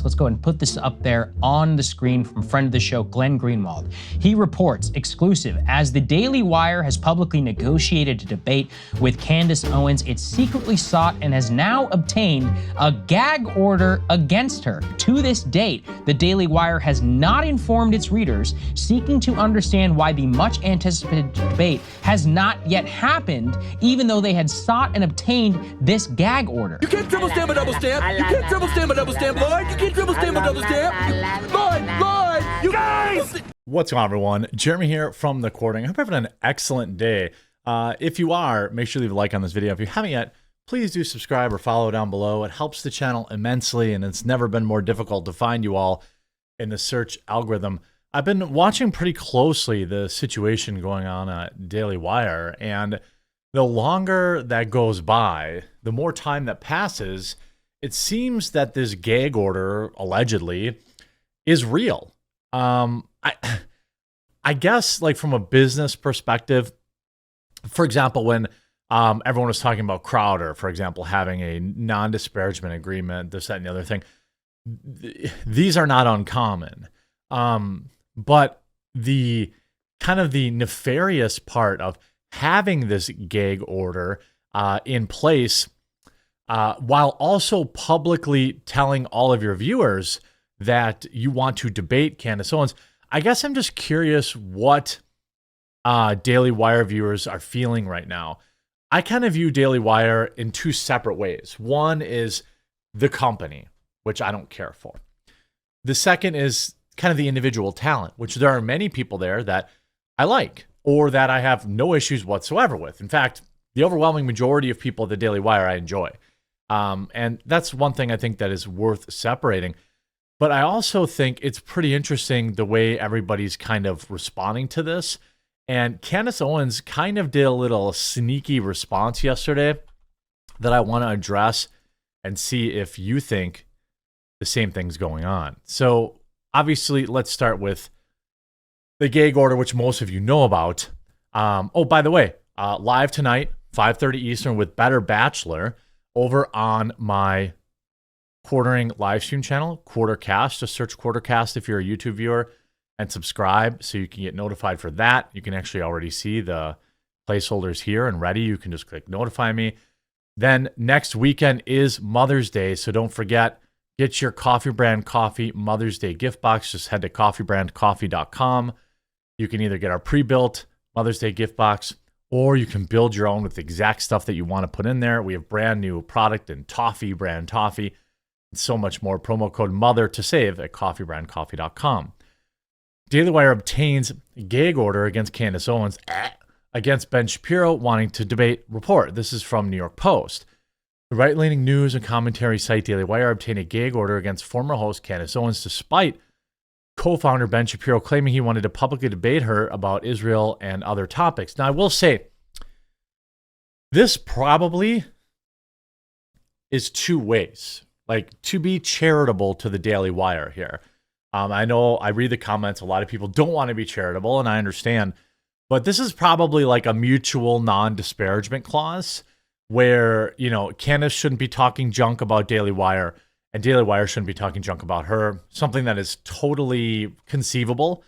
Let's go ahead and put this up there on the screen from friend of the show, Glenn Greenwald. He reports, exclusive, as the Daily Wire has publicly negotiated a debate with Candace Owens, it secretly sought and has now obtained a gag order against her. To this date, the Daily Wire has not informed its readers, seeking to understand why the much anticipated debate has not yet happened, even though they had sought and obtained this gag order. You can't triple stamp a double stamp. You can't triple stamp a double stamp, Lord. You can't triple stamp a double stamp. Lord, you guys. What's going on, everyone? Jeremy here from the Quartering. I hope you're having an excellent day. If you are, make sure to leave a like on this video. If you haven't yet, please do subscribe or follow down below. It helps the channel immensely, and it's never been more difficult to find you all in the search algorithm. I've been watching pretty closely the situation going on at Daily Wire, and the longer that goes by, the more time that passes, it seems that this gag order, allegedly, is real. I guess, like, from a business perspective, for example, when everyone was talking about Crowder, for example, having a non-disparagement agreement, this, that, and the other thing, these are not uncommon. But the kind of the nefarious part of having this gag order in place, while also publicly telling all of your viewers that you want to debate Candace Owens, I guess I'm just curious what Daily Wire viewers are feeling right now. I kind of view Daily Wire in two separate ways. One is the company, which I don't care for. The second is kind of the individual talent, which there are many people there that I like or that I have no issues whatsoever with. In fact, the overwhelming majority of people at the Daily Wire I enjoy. And that's one thing I think that is worth separating. But I also think it's pretty interesting the way everybody's kind of responding to this. And Candace Owens kind of did a little sneaky response yesterday that I want to address and see if you think the same thing's going on. So obviously, let's start with the gag order, which most of you know about. Oh, by the way, live tonight, 5:30 Eastern with Better Bachelor over on my Quartering live stream channel, Quartercast. Just search Quartercast if you're a YouTube viewer and subscribe so you can get notified for that. You can actually already see the placeholders here and ready. You can just click notify me. Then next weekend is Mother's Day, so don't forget, get your Coffee Brand Coffee Mother's Day gift box. Just head to coffeebrandcoffee.com. You can either get our pre-built Mother's Day gift box, or you can build your own with the exact stuff that you want to put in there. We have brand new product in toffee, brand toffee, and so much more. Promo code MOTHER to save at coffeebrandcoffee.com. Daily Wire obtains a gag order against Candace Owens against Ben Shapiro wanting to debate report. This is from New York Post. The right-leaning news and commentary site Daily Wire obtained a gag order against former host Candace Owens despite co-founder Ben Shapiro claiming he wanted to publicly debate her about Israel and other topics. Now, I will say, this probably is two ways, like to be charitable to the Daily Wire here. I know I read the comments. A lot of people don't want to be charitable, and I understand. But this is probably like a mutual non-disparagement clause where, you know, Candace shouldn't be talking junk about Daily Wire and Daily Wire shouldn't be talking junk about her. Something that is totally conceivable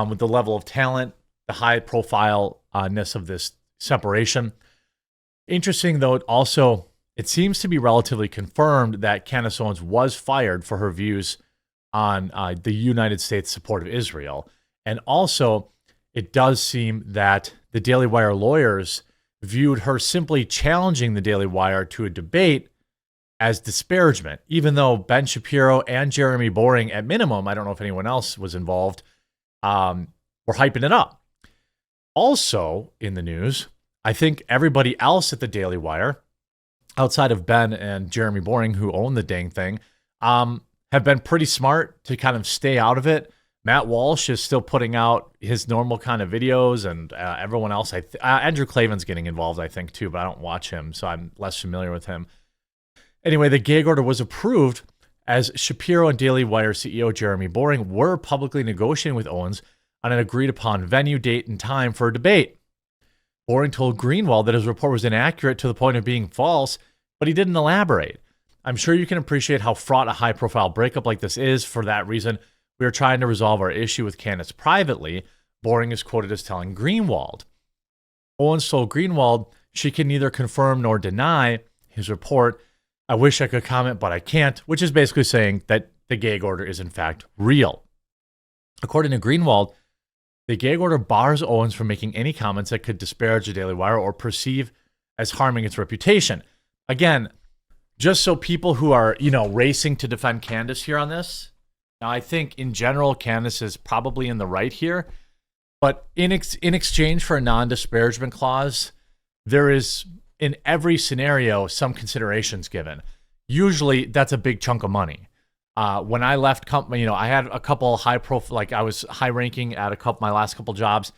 with the level of talent, the high profile-ness of this separation. Interesting, though, also, it seems to be relatively confirmed that Candace Owens was fired for her views on the United States' support of Israel. And also, it does seem that the Daily Wire lawyers viewed her simply challenging the Daily Wire to a debate as disparagement, even though Ben Shapiro and Jeremy Boring, at minimum, I don't know if anyone else was involved, were hyping it up. Also in the news, I think everybody else at the Daily Wire, outside of Ben and Jeremy Boring, who own the dang thing, have been pretty smart to kind of stay out of it. Matt Walsh is still putting out his normal kind of videos, and everyone else, Andrew Klavan's getting involved, I think, too, but I don't watch him, so I'm less familiar with him. Anyway, the gag order was approved as Shapiro and Daily Wire CEO Jeremy Boring were publicly negotiating with Owens on an agreed-upon venue, date, and time for a debate. Boring told Greenwald that his report was inaccurate to the point of being false, but he didn't elaborate. I'm sure you can appreciate how fraught a high-profile breakup like this is. For that reason, we are trying to resolve our issue with Candace privately. Boring is quoted as telling Greenwald. Owens told Greenwald she can neither confirm nor deny his report. I wish I could comment, but I can't, which is basically saying that the gag order is in fact real. According to Greenwald, the gag order bars Owens from making any comments that could disparage the Daily Wire or perceive as harming its reputation. Again, just so people who are, racing to defend Candace here on this, now I think in general, Candace is probably in the right here, but in exchange for a non-disparagement clause, there is, in every scenario, some considerations given. Usually, that's a big chunk of money. When I left company, I had a couple high profile, like I was high ranking at my last couple jobs.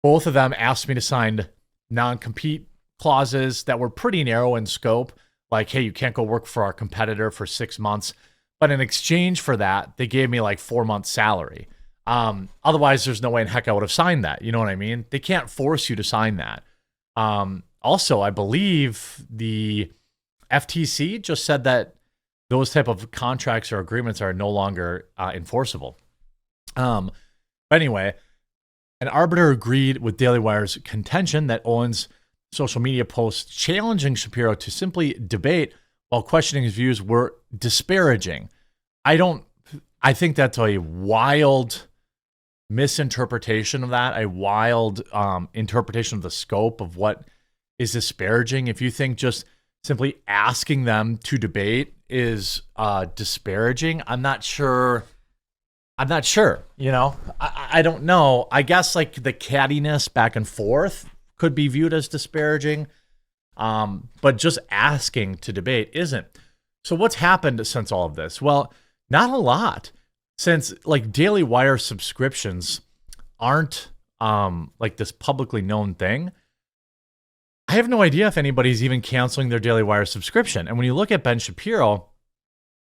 Both of them asked me to sign non-compete clauses that were pretty narrow in scope. Like, hey, you can't go work for our competitor for 6 months. But in exchange for that, they gave me like 4 months salary. Otherwise, there's no way in heck I would have signed that. You know what I mean? They can't force you to sign that. Also, I believe the FTC just said that those type of contracts or agreements are no longer enforceable. But anyway, an arbiter agreed with Daily Wire's contention that Owens' social media posts challenging Shapiro to simply debate while questioning his views were disparaging. I think that's a wild misinterpretation of that, a wild interpretation of the scope of what is disparaging. If you think just simply asking them to debate is disparaging, I'm not sure. I don't know. I guess like the cattiness back and forth could be viewed as disparaging, but just asking to debate isn't. So what's happened since all of this? Well, not a lot. Since like Daily Wire subscriptions aren't like this publicly known thing, I have no idea if anybody's even canceling their Daily Wire subscription. And when you look at Ben Shapiro,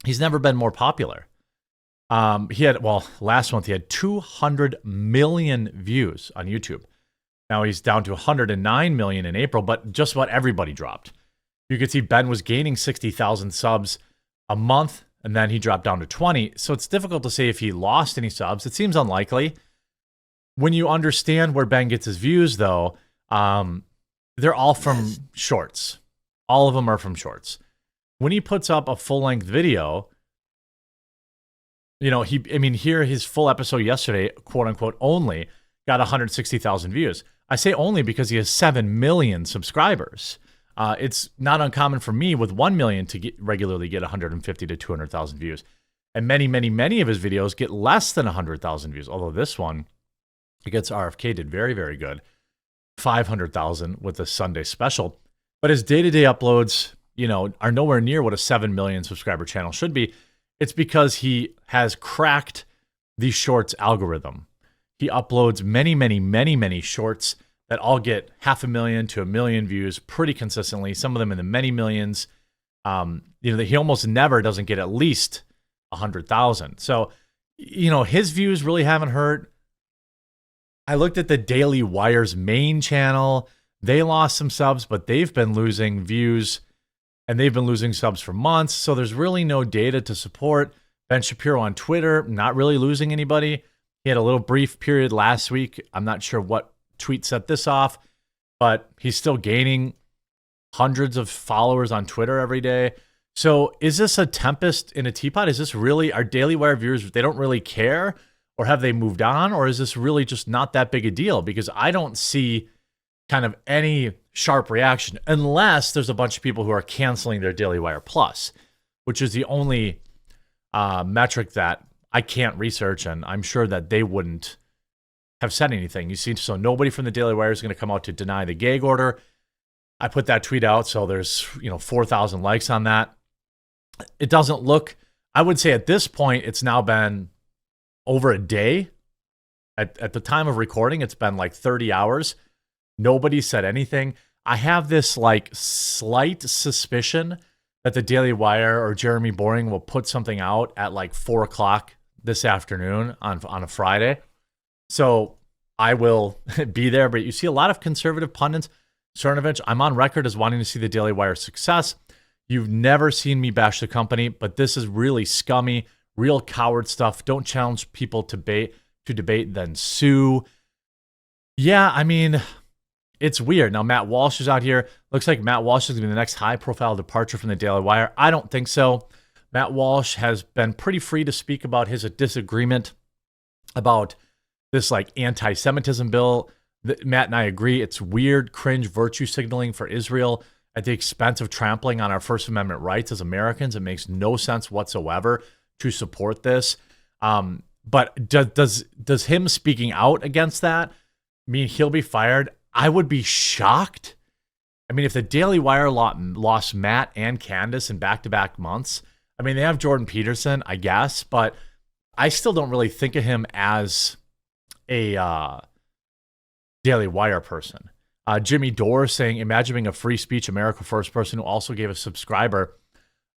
he's never been more popular. Last month he had 200 million views on YouTube. Now he's down to 109 million in April, but just about everybody dropped. You could see Ben was gaining 60,000 subs a month, and then he dropped down to 20. So it's difficult to say if he lost any subs. It seems unlikely. When you understand where Ben gets his views, though, they're all from shorts. All of them are from shorts. When he puts up a full-length video, here his full episode yesterday, quote unquote, only got 160,000 views. I say only because he has 7 million subscribers. It's not uncommon for me with 1 million to regularly get 150 to 200,000 views. And many, many, many of his videos get less than 100,000 views. Although this one, it gets RFK did very, very good. 500,000 with the Sunday special. But his day-to-day uploads, are nowhere near what a 7 million subscriber channel should be. It's because he has cracked the shorts algorithm. He uploads many, many, many, many shorts that all get 500,000 to 1 million views pretty consistently. Some of them in the many millions. He almost never doesn't get at least 100,000. So, his views really haven't hurt. I looked at the Daily Wire's main channel. They lost some subs, but they've been losing views, and they've been losing subs for months. So there's really no data to support. Ben Shapiro on Twitter, not really losing anybody. He had a little brief period last week. I'm not sure what tweet set this off, but he's still gaining hundreds of followers on Twitter every day. So is this a tempest in a teapot? Is this really, our Daily Wire viewers, they don't really care? Or have they moved on? Or is this really just not that big a deal? Because I don't see kind of any sharp reaction unless there's a bunch of people who are canceling their Daily Wire Plus, which is the only metric that I can't research, and I'm sure that they wouldn't have said anything. You see, so nobody from the Daily Wire is going to come out to deny the gag order. I put that tweet out, so there's 4,000 likes on that. It doesn't look, I would say at this point, it's now been over a day. At the time of recording, it's been like 30 hours. Nobody said anything. I have this like slight suspicion that the Daily Wire or Jeremy Boring will put something out at like 4 o'clock this afternoon on a Friday. So I will be there. But you see a lot of conservative pundits, Cernovich, I'm on record as wanting to see the Daily Wire success. You've never seen me bash the company, but this is really scummy, real coward stuff. Don't challenge people to debate, then sue. Yeah, I mean, it's weird. Now, Matt Walsh is out here. Looks like Matt Walsh is going to be the next high-profile departure from the Daily Wire. I don't think so. Matt Walsh has been pretty free to speak about his disagreement about this like anti-Semitism bill. Matt and I agree. It's weird, cringe virtue signaling for Israel at the expense of trampling on our First Amendment rights as Americans. It makes no sense whatsoever to support this. But does him speaking out against that mean he'll be fired? I would be shocked. I mean, if the Daily Wire lost Matt and Candace in back-to-back months, I mean, they have Jordan Peterson, I guess, but I still don't really think of him as a Daily Wire person. Jimmy Dore saying, imagine being a free speech America First person who also gave a subscriber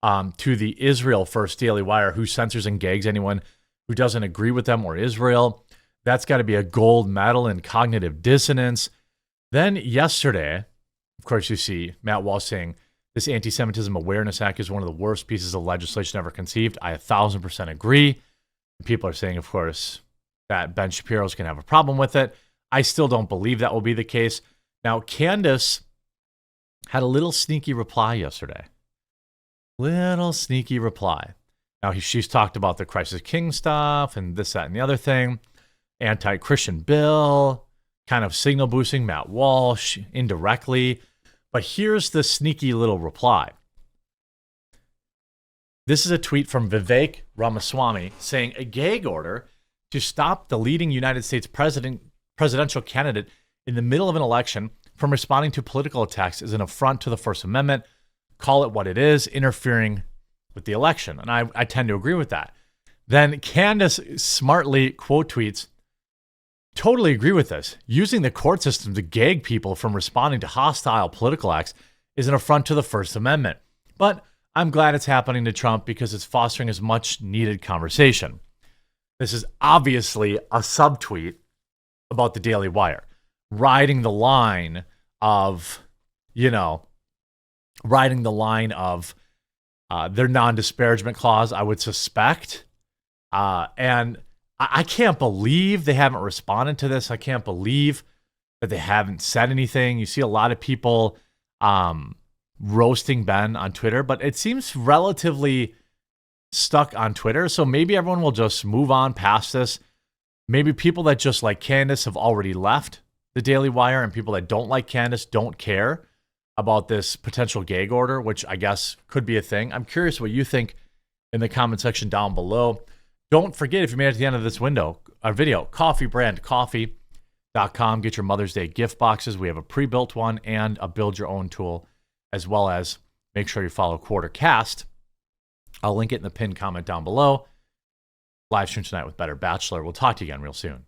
to the Israel First Daily Wire, who censors and gags anyone who doesn't agree with them or Israel. That's got to be a gold medal in cognitive dissonance. Then yesterday, of course, you see Matt Walsh saying this Anti-Semitism Awareness Act is one of the worst pieces of legislation ever conceived. I 1,000% agree. People are saying, of course, that Ben Shapiro's going to have a problem with it. I still don't believe that will be the case. Now, Candace had a little sneaky reply yesterday. Little sneaky reply. Now, she's talked about the Crisis King stuff and this, that, and the other thing. Anti-Christian bill, kind of signal boosting Matt Walsh indirectly. But here's the sneaky little reply. This is a tweet from Vivek Ramaswamy saying a gag order to stop the leading United States presidential candidate in the middle of an election from responding to political attacks is an affront to the First Amendment. Call it what it is, interfering with the election. And I tend to agree with that. Then Candace smartly quote tweets, totally agree with this. Using the court system to gag people from responding to hostile political acts is an affront to the First Amendment. But I'm glad it's happening to Trump because it's fostering his much needed conversation. This is obviously a subtweet about the Daily Wire, riding the line of, their non-disparagement clause, I would suspect. And I can't believe they haven't responded to this. I can't believe that they haven't said anything. You see a lot of people roasting Ben on Twitter, but it seems relatively stuck on Twitter. So maybe everyone will just move on past this. Maybe people that just like Candace have already left the Daily Wire, and people that don't like Candace don't care about this potential gag order, which I guess could be a thing. I'm curious what you think in the comment section down below. Don't forget, if you made it to the end of this video, coffeebrandcoffee.com. Get your Mother's Day gift boxes. We have a pre-built one and a build your own tool, as well as make sure you follow Quartercast. I'll link it in the pinned comment down below. Live stream tonight with Better Bachelor. We'll talk to you again real soon.